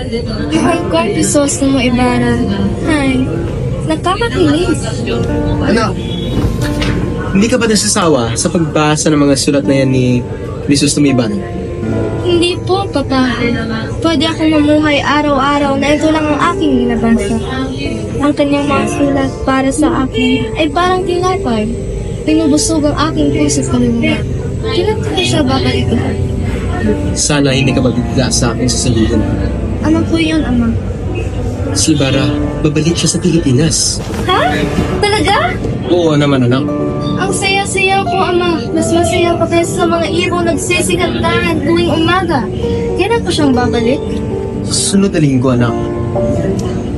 Hong Kong Crisostomo Ibarra. Ay, nakakakilig. Anak, hindi ka ba nasasawa sa pagbasa ng mga sulat na yan ni Crisostomo Ibarra? Hindi po, Papa. Pwede akong mamuhay araw-araw na ito lang ang aking binabasa. Ang kanyang mga sulat para sa akin ay parang tinapay. Pinubusog ang aking puso sa kaluluwa. Kailan ko siya babalikan? Sana hindi ka mabigla sa aking sasabihin. Ano po yun, Ama? Si Ibarra, babalik siya sa Pilipinas. Ha? Talaga? Oo naman, anak. Ang saya-saya ko, Ama. Mas masaya pa kaysa sa mga ibong nagsisikantahan tuwing umaga. Kailan ko siyang babalik? Sunod na linggo, anak.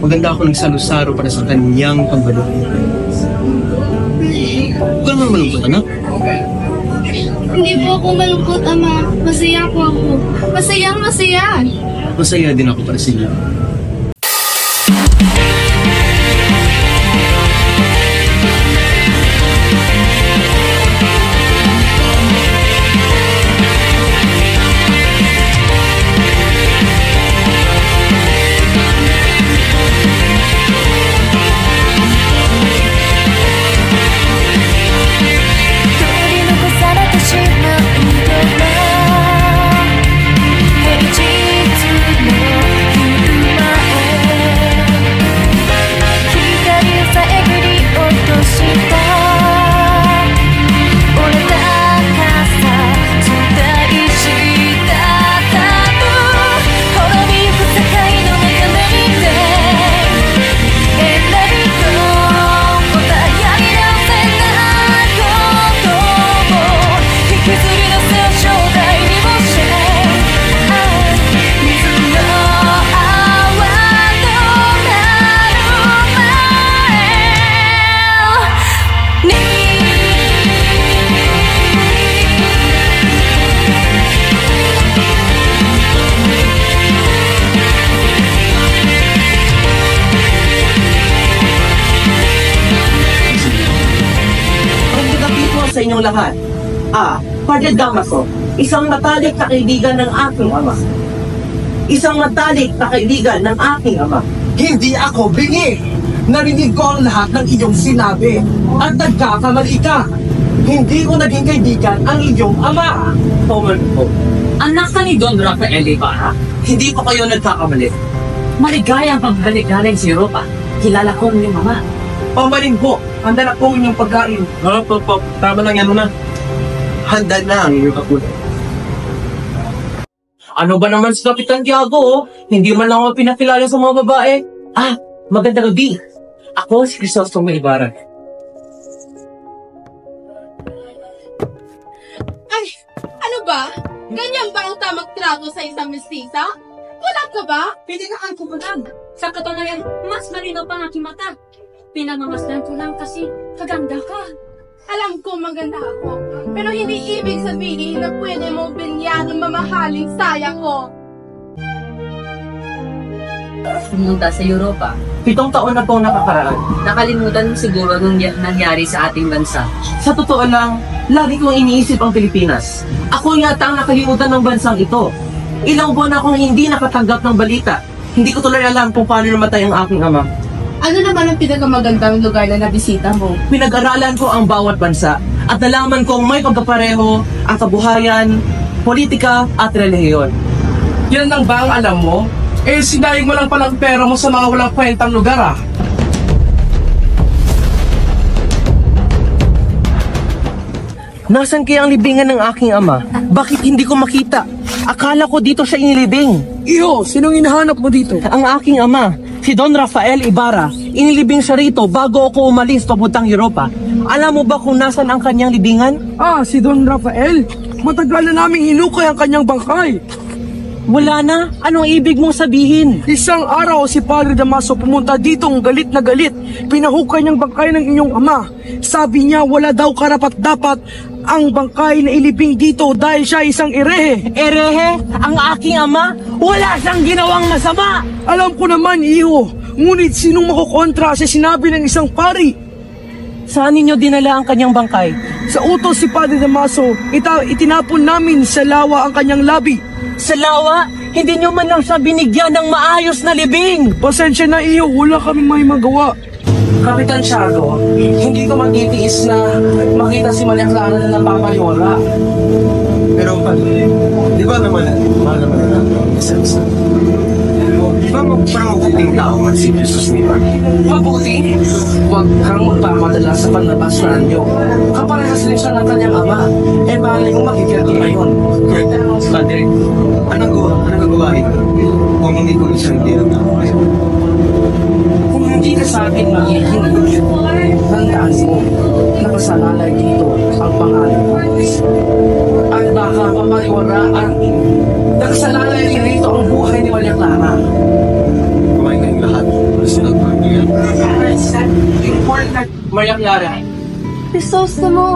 Maganda ako nagsalo-saro para sa kanyang pagbalik. Huwag ka naman malungkot, anak. Hindi po ako malungkot, Ama. Masaya po ako. Masayang masaya. Masaya din ako para sa iyo. Sa inyong lahat. Padre Damaso, isang matalik na kaibigan ng aking ama. Isang matalik na kaibigan ng aking ama. Hindi ako bingi! Narinig ko ang lahat ng iyong sinabi at nagkakamali ka. Hindi ko naging kaibigan ang iyong ama. Paman po, Anak ka ni Don Rafael Ibarra? hindi po kayo nagkakamali. Maligayang pagbalik galing sa Europa. Kilala ko ang iyong mama. Pamaling po, handa na po inyong pagkain. Tama lang yan, na. Handa na ang iyong kapunan. Ano ba naman si Kapitan Tiago? Hindi man lang ako pinakilala sa mga babae. Magandang gabi. Ako si Crisostomo Ibarra. Ay, ano ba? Ganyan ba ang tamang trato sa isang mestiza? Wala ka ba? Pinagaan ko lang. Sa katunayan, mas malinaw pa ang aking mata. Pinamamasdan ko lang kasi kaganda ka. Alam ko maganda ako, pero hindi ibig sabihin na pwede mo binyan ang mamahaling saya ko. Pumunta sa Europa. 7 taon na pong nakakaraan. Nakalimutan mo siguro nung nangyari sa ating bansa. Sa totoo lang, lagi kong iniisip ang Pilipinas. Ako yata ang nakalimutan ng bansang ito. Ilang buwan akong hindi nakatanggap ng balita. Hindi ko tuloy alam kung paano namatay ang aking ama. Ano naman ang pinakamagandang lugar na nabisita mo? Pinag-aralan ko ang bawat bansa at nalaman kong may pagkapareho ang kabuhayan, politika at relihiyon. Yan lang ba ang alam mo? Sinayang mo lang palang pera mo sa mga walang kwentang lugar Nasaan kaya ang libingan ng aking ama? Bakit hindi ko makita? Akala ko dito siya inilibing. Iyo, sinong hinahanap mo dito? Ang aking ama, si Don Rafael Ibarra, inilibing siya rito bago ako umalis papuntang Europa. Alam mo ba kung nasaan ang kanyang libingan? Si Don Rafael. Matagal na naming hinukay ang kanyang bangkay. Wala na? Anong ibig mong sabihin? Isang araw si Padre Damaso pumunta ditong galit na galit. Pinahukay niyang bangkay ng inyong ama. Sabi niya wala daw karapat-dapat ang bangkay na ilibing dito dahil siya isang erehe. Erehe? Ang aking ama? Wala siyang ginawang masama! Alam ko naman, iho. Ngunit sinong makukontra sa sinabi ng isang pari? Saan ninyo dinala ang kanyang bangkay? Sa utos si Padre Damaso, itinapon namin sa lawa ang kanyang labi. Sa lawa? Hindi nyo man lang siya binigyan ng maayos na libing. Pasensya na iyo, wala kami may magawa. Kapitan Tiago, hindi ko magtitiis na makita si Maria Clara na napapayora. Pero di ba naman mahal naman natin isa-isa? Di ba parang mabuting tao man si Jesus ni Lord? Mabuti, huwag kang magpamadala sa panlabas na anyo. Kaparehas rin siya ng kanyang ama. Malay kong makikirti ngayon. Padre, anong gagawain kung hindi ko siya hindi lang ako ngayon? Kung hindi ka sa akin magiging, tandaan mo na kasalalay dito ang pangalan mo. At baka mapariwaraan na kasalalay rin rito ang buhay ni Maria Clara. Kumain kayong lahat. Sunod ko niya. Important, Maria Clara. Pisos na mo.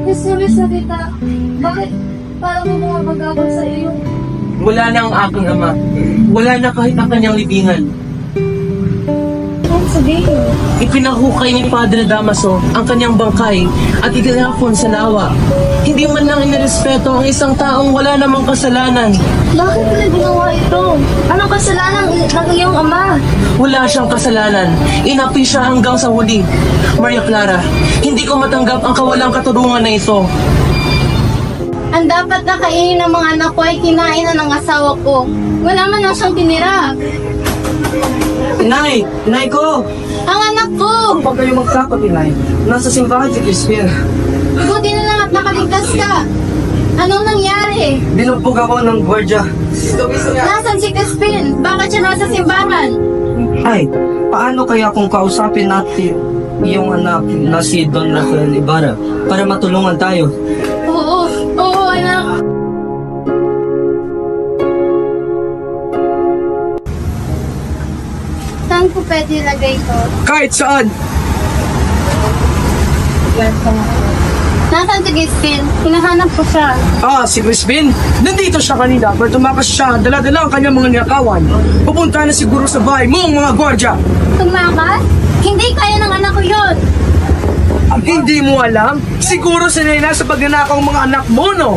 Miss na kita. Bakit? Parang may mga magabag sa iyo. Wala na ang aking ama. Wala na kahit ang kanyang libingan. Ano sabihin? Ipinahukay ni Padre Damaso ang kanyang bangkay at itinapon sa lawa. Hindi man lang inirespeto ang isang taong wala namang kasalanan. Bakit mo na ginawa ito? Anong kasalanan ng iyong ama? Wala siyang kasalanan. Inapi siya hanggang sa huli. Maria Clara, hindi ko matanggap ang kawalang katurungan na ito. Ang dapat na kainin ng mga anak ko ay kinain na ng asawa ko. Wala man lang siyang tinira. Inay ko! Ang anak ko! Huwag kayo magtakot, Inay. Nasa simbahan si Crispin. Buti na lang at nakaligtas ka. Anong nangyari? Binugbog ako ng gwardya. Nasaan si Crispin? Bakit siya nasa simbahan? Ay, paano kaya kung kausapin natin yung anak na si Don Rafael Ibarra para matulungan tayo? Oo, anak. Saan ko pwede ilagay ito? Kahit saan. Nasaan si Crispin? Hinahanap ko siya. Si Crispin, nandito siya kanina pero tumakas siya, dala-dala ang kanyang mga niyakawan. Pupunta na siguro sa bahay mo ang mga gwardya. Tumakas? Hindi kaya ng anak ko yun. Hindi mo alam? Siguro sila na sa pagnanakaw ang mga anak mo, no?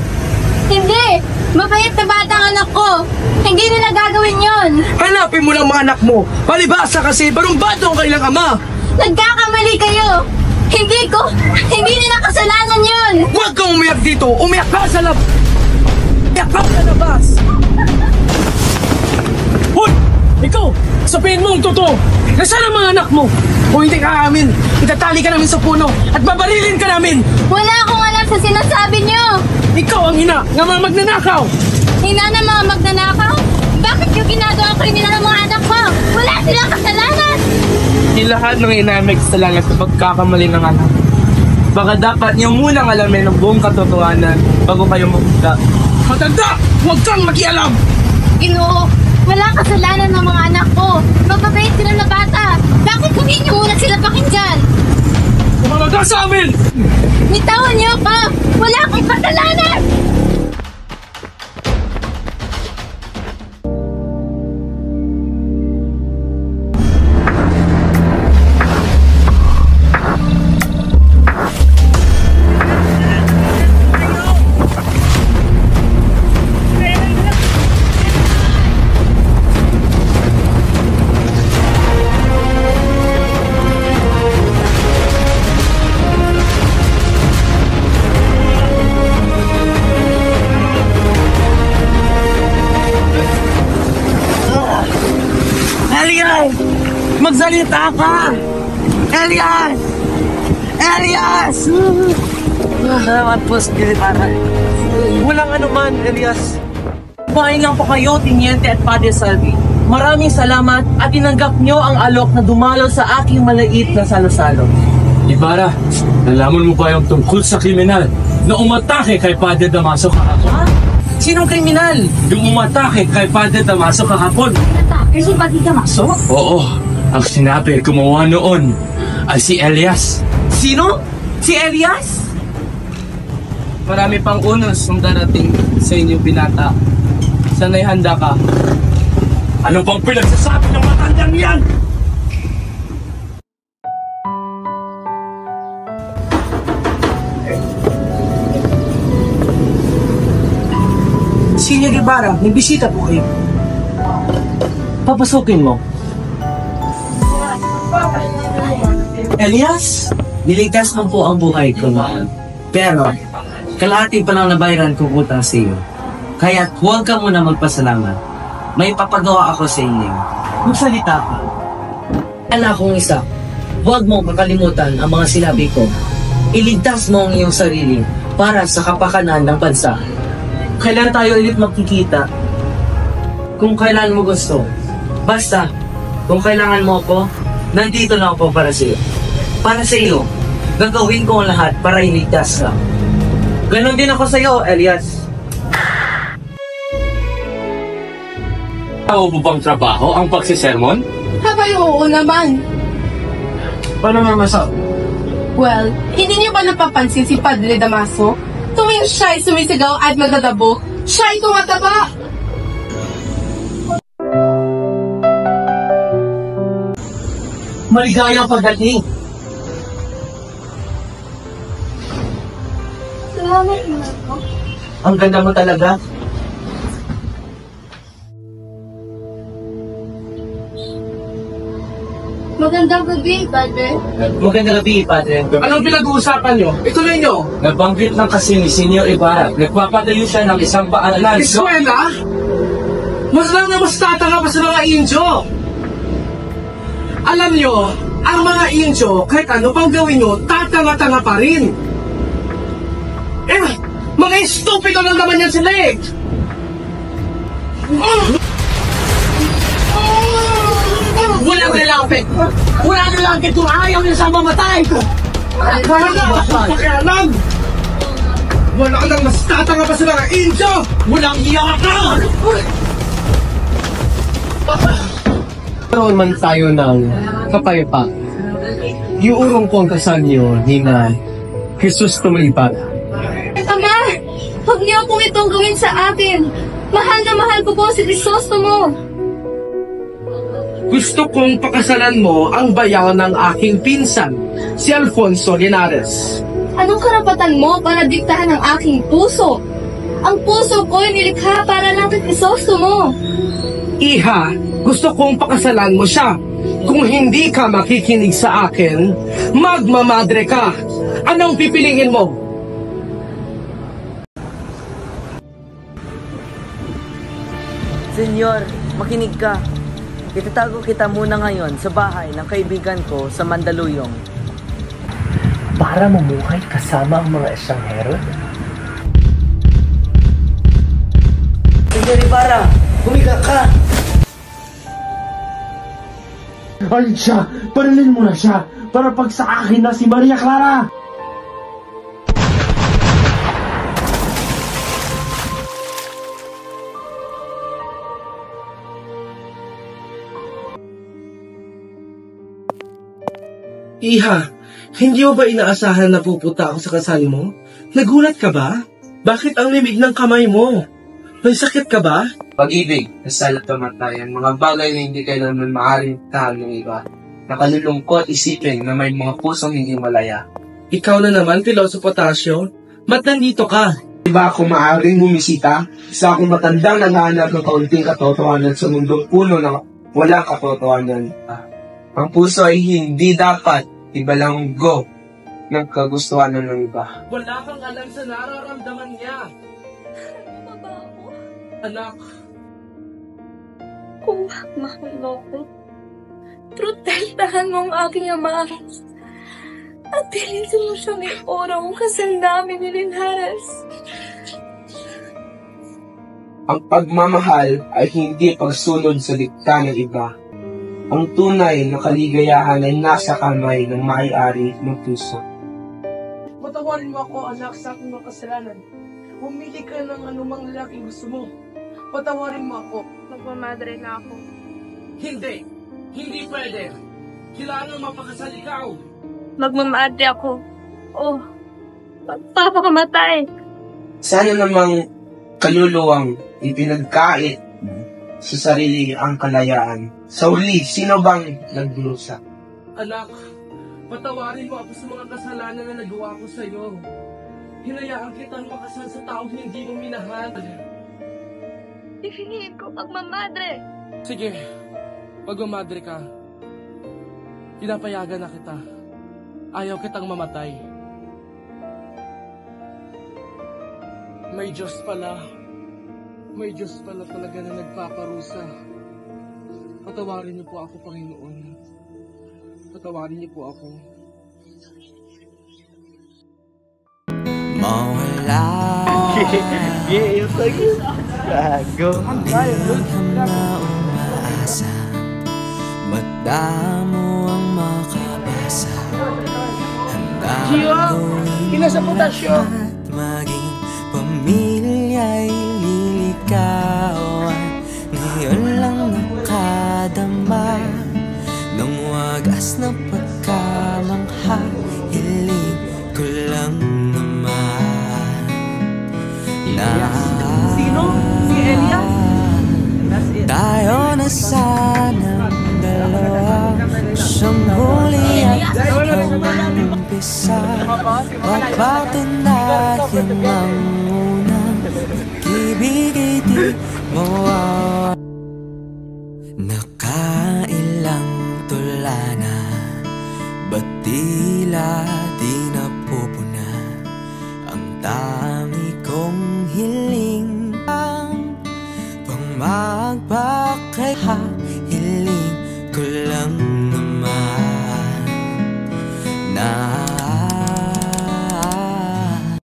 Hindi! Mabait na bata ang anak ko. Hindi nila gagawin yon. Hanapin mo lang mga anak mo. Palibasa kasi, barumbato ang kanilang ama. Nagkakamali kayo. Hindi nila kasalanan yon. Huwag kang umiyak dito. Umiyak ka sa labas. Umiyak ka sa labas. Hoy! Ikaw! Sabihin mo ang totoo. Nasaan ang mga anak mo? Kung hindi ka amin, itatali ka namin sa puno at babarilin ka namin. Wala akong alam sa sinasabi niyo. Ikaw ang ina nga mga magnanakaw. Hina ng mga magnanakaw? Bakit yung ginagawa ang kriminal ng mga anak ko? Wala silang kasalanan. Di lahat ng ina may kasalanan sa pagkakamali ng anak. Baka dapat niyo munang alamin ang buong katotohanan bago kayo magpunta. Matanda! Huwag kang makialam! Ginoo, wala kasalanan ng mga anak ko. Mababait sila na bata. Bakit hindi niyo muna sila pakinggan? Tumawag ka sa amin! Bitawan niyo ako! Wala akong kasalanan! Elias! Magsalita ka! Elias! Elias! Salamat po, Secretary. Walang anuman, Elias. Pahingang po kayo, Tiniente at Padre Salvi. Maraming salamat at tinanggap nyo ang alok na dumalo sa aking maliit na salo-salo. Ibarra, nalaman mo ba yung tungkol sa kriminal na umatake kay Padre Damaso kahapon? Sinong kriminal? Yung umatake kay Padre Damaso kahapon. Kasi pati ka maso? Oo, ang sinabi gumawa noon ay si Elias. Sino? Si Elias? Marami pang unos ang darating sa inyong binata. Sana'y handa ka. Ano bang pinagsasabi ng matandang yan? Senior Ibarra, may bisita po kayo. papasukin mo. Elias, niligtas mo po ang buhay ko noon. Pero, kalahati pa lang nabayaran kong utang sa iyo. Kaya huwag ka muna magpasalamat. May papagawa ako sa inyo. Magsalita ka. Anak kong isa, huwag mong kakalimutan ang mga sinabi ko. Iligtas mo ang iyong sarili para sa kapakanan ng bansa. Kailan tayo ulit magkikita? Kung kailan mo gusto. Basta, kung kailangan mo ako, nandito na ako para sa iyo. Para sa iyo, gagawin ko ang lahat para iligtas ka. Ganon din ako sa iyo, Elias. Tao mo bang trabaho ang pagsisermon? Habay, oo naman. Paano mamasa? Well, hindi niyo ba napapansin si Padre Damaso? Tuwing siya'y sumisigaw at nagdadabog, siya'y tumataba. Maligayang pagdating. Salamat naman po. Ang ganda mo talaga. Magandang gabi, Padre. Magandang gabi, Padre. Anong pinag-uusapan nyo? Ituloy nyo. Nabanggit lang kasi ni Senyor Ibarra, nagpapadayo siya ng isang paaralan. Eskwela? Mas lang na mas tatanga pa sa mga Indio. Alam nyo, ang mga Indio, kahit ano pang gawin nyo, tatanga-tanga pa rin. Mga stupido lang naman yan sila eh. Walang lalapit! Walang lalapit kung ayaw niya sa mamatay! Pakialam! Wala ka nang mas tatanga pa sa mga Indio! Walang iyakan! Karoon man tayo ng kapayapa. Iurong ko ang kasal niyo ni na Jesus tumaipad. Ama, huwag niyo po itong gawin sa akin. Mahal na mahal ko po si Crisostomo. Gusto kong pakasalan mo ang bayaw ng aking pinsan, si Alfonso Linares. Anong karapatan mo para diktahan ang aking puso? Ang puso ko ay nilikha para lang kay Crisostomo. Iha, gusto kong pakasalan mo siya. Kung hindi ka makikinig sa akin, magmamadre ka. Anong pipiliin mo? Senyor, makinig ka. Itatago kita muna ngayon sa bahay ng kaibigan ko sa Mandaluyong. Para mamuhay kasama ang mga estanghero? Senyor Ibarra, humiga ka! Alin siya! Parilin mo na siya para pag sa akin na si Maria Clara! Iha, hindi mo ba inaasahan na pupunta ako sa kasal mo? Nagulat ka ba? Bakit ang limig ng kamay mo? May sakit ka ba? Pag-ibig, kasal at kamatayan, mga bagay na hindi kailanman maaaring tahan ng iba. Nakalulungkot isipin na may mga pusong hindi malaya. Ikaw na naman, Piloso Potasio. Ba't nandito ka? Diba ako maaaring bumisita? Isa akong matandang naghahanap ng kaunting katotohanan sa mundong puno ng walang katotohanan. Ang puso ay hindi dapat ibalanggo ng kagustuhan ng iba. Wala kang alam sa nararamdaman niya. Ano ba ako? Anak, Kung mahal mo ko, protektahan mo ang aking ama. At pilitin mo siyang iorong kasandami ni Linares. Ang pagmamahal ay hindi pagsunod sa dikta ng iba. Ang tunay na kaligayahan ay nasa kamay ng may-ari ng puso. patawarin mo ako, anak, sa aking mga kasalanan. Pumili ka ng anumang lalaking gusto mo. Patawarin mo ako. Magmamadre na ako. Hindi! Hindi pwede! Kailangan mapakasal ikaw! Magmamadre ako. Oh, magpapakamatay. Sana namang kaluluwang ipinagkait sa sarili ang kalayaan. Sa uli, sino bang nagdurusa? Anak, patawarin mo ako sa mga kasalanan na nagawa ko sa iyo. Hinayaan kitang makasal sa taong hindi mo minahal. Hihingin ko magmamadre. Sige, Magmamadre ka. Pinapayagan na kita. Ayaw kitang mamatay. May Diyos pala. May Diyos pala talaga na nagpaparusa. Patawarin niyo po ako, Panginoon. Patawarin niyo po ako. Mawala ang na umaasa, magdamo ang makabasa. Handa gawin lahat, maging pamilya'y lilikawan. Ngayon lang nakadama ng wagas na pagkamangha. Hiling ko lang naman na Sino? Si Elias? tayo na sanang dalawa. Siyang huli at ang umpisa, papatunayan ang unang ibigay di mawawala. Nakailang tula na, ba't tila di napupuna ang tangi kong hiling? Ang pangmagbakay ha, hiling ko lang